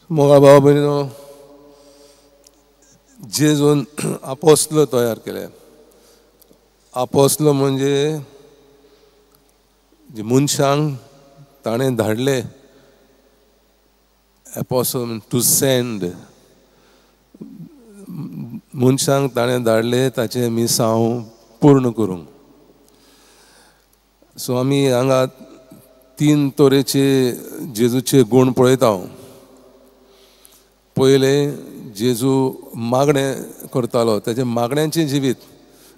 मोगा भाव भयणीनो, जेजून आपोस्तल तयार केले. आपोस्तल म्हणजे जे मनशांक ताणें धाडले. एपोस्टल टू सेंड, मनशांक ताणें धाडले ताचें मिसांव पूर्ण करूंक. सो आमी हांगा 3 तरेचे जेजूचे गूण पळयता. पयलें, जेजू मागणें करतालो, तेजें मागण्यांचें जिवीत.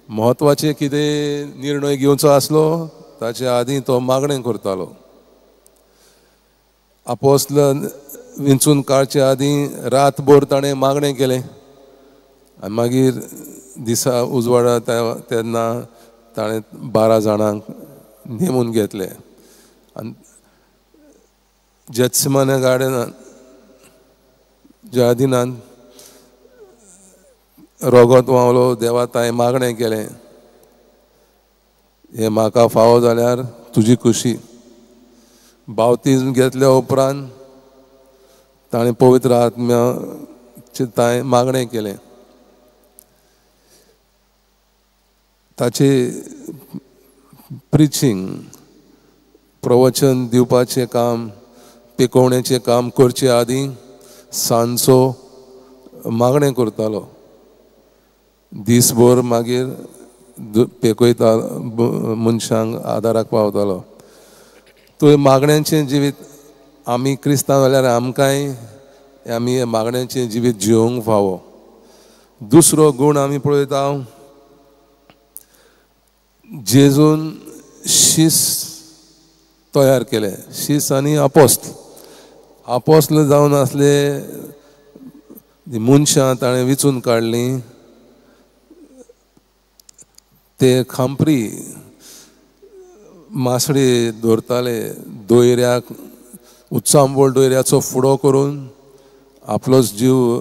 म्हत्वाचें कितें निर्णय घेवचो आसलो ताचे आदीं तो मागणें करतालो. आपोस्तल विंचून काडचे आदीं रातभर ताणें मागणें केलें आनी मागीर दिसा उजवाडा तेन्ना ताणें 12 जाणांक नेमून घेतले. आनी जेत्समाने गार्डनांत जार्दिनांत रोगत व्हांवलो, देवा ताणें मागणें केलें, हें म्हाका फावो जाल्यार तुजी खुशी. बावतिजम घेतल्या उपरांत ताणें पवित्र आत्म्याचें ताणें मागणें केलें. ताचें प्रिचींग, प्रवचन दिवपाचें काम, पिकोवणेचें काम करचे आदीं सांजचो मागणें करतालो. दीसभर मागीर पेकयता मनशांक आदाराक पावतालो. तो मागण्यांचें जिवीत आमी क्रिस्तांव जाल्यार आमकांय आमी हे मागण्यांचें जिवीत जियोंक फावो. दुसरो गूण आमी पळयता, जेजून शीस तयार केले. शीस आनी आपोस्तल जावन आसले मनशां ताणें विचून काडलीं. ते खांपरी मासडी दवरताले दोयऱ्याक, उत्सांबोळ दोयऱ्याचो फुडो करून आपलोच जीव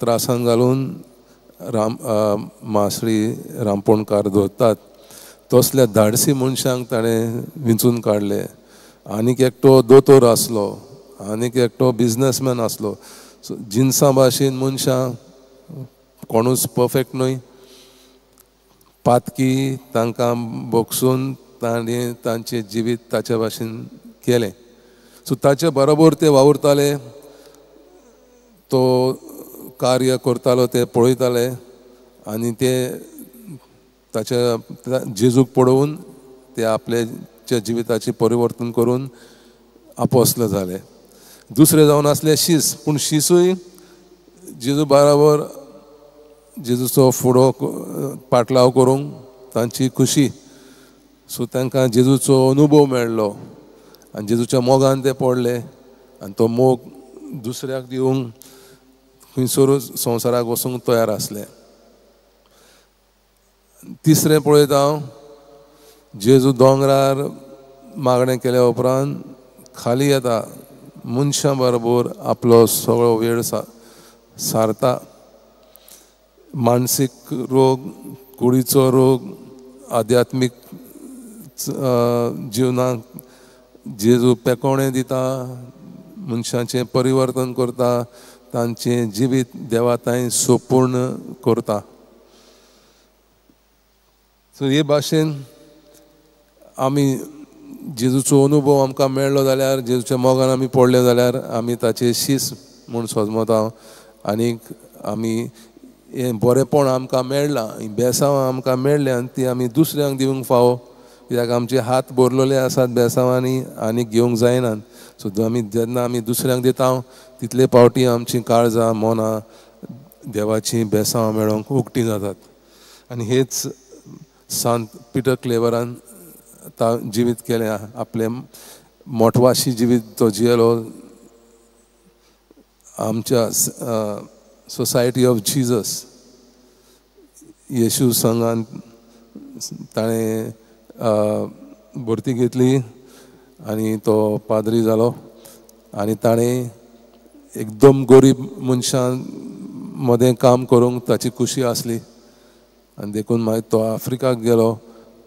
त्रासान घालून मासडी रांपोणकार दवरतात. तसल्या धाडसी मनशांक ताणें विंचून काडले. आनीक एकटो दोतोर आसलो, आनीक एकटो बिजनसमॅन आसलो. जिन्सा भाशेन मनशां कोणूच परफेक्ट न्हय. पातकी तांकां बोगसून ताणें तांचें जिवीत ताच्या भाशेन केलें. सो ताचे बरोबर ते वावुरताले, तो कार्य करतालो ते पळयताले आनी ते ताच्या जेजूक पळोवन ते आपल्या जिविताचें परिवर्तन करून आपोस्तल जाले. दुसरे जावन आसले शीस, पूण शिसूय जेजू बरोबर जेजूचो फुडो पाटलाव करूंक तांची खुशी. सो तांकां जेजूचो अनुभव मेळ्ळो आनी जेजूच्या मोगान ते पडले आनी तो मोग दुसऱ्याक दिवंक खंयसरूच संवसाराक वचूंक तयार आसले. तिसरें पळयता हांव, जेजू दोंगरार मागणें केल्या उपरांत खाली येता, मनशां बरोबर आपलो सगळो वेळ सारता. मानसीक रोग, कुडीचो रोग, आध्यात्मीक जिवनाक जेजू पेकोवणें दिता, मनशांचें परिवर्तन करता, तांचें जिवीत देवा ताईं संपूर्ण करता. सो हे भाशेन आमी जेजूचो अनुभव आमकां मेळ्ळो जाल्यार, जेजूच्या मोगान आमी पडले जाल्यार आमी ताचे शीस म्हूण सोजमता. आनीक आमी हें बरेंपण आमकां मेळ्ळां, बेसांवां आमकां मेळ्ळें आनी ती आमी दुसऱ्यांक दिवंक फावो. कित्याक आमचे हात भरलेले आसात बेसांवांनी आनीक घेवंक जायनात. सो जेन्ना आमी दुसऱ्यांक दिता तितले पावटी आमचीं काळजां मनां देवाचीं बेसांवां मेळोवंक उक्तीं जातात. आनी हेच सांत पिटर क्लेवरान जिवीत केलें. आपलें मोठवाशी जिवीत तो जियेलो. आमच्या सोसायटी ऑफ जिजस येशू संघान ताणें भरती घेतली आनी तो पाद्री जालो. आनी ताणें एकदम गरीब मनशां मदें काम करूंक ताची खुशी आसली. आनी देखून मागीर तो आफ्रिकाक गेलो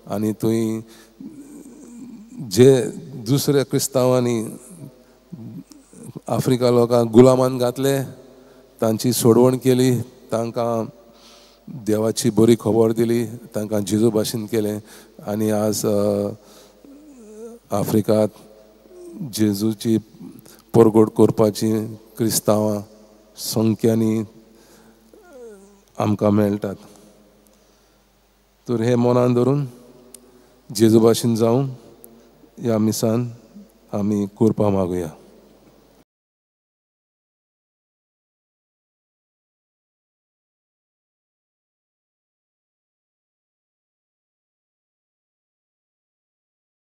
आनी थंय जे दुसऱ्या क्रिस्तांवांनी आफ्रिका लोकांक गुलामान घातले, तांची सोडवण केली, तांकां देवाची बरी खबर दिली, तांकां जेजू भाशेन केलें आनी आज आफ्रिकांत जेजूची परगोड करपाची क्रिस्तांवां संख्यांनी आमकां मेळटात. तर हे मनान धरून जेजू भाशेन जावं ह्या मिसान आमी करपा मागुया.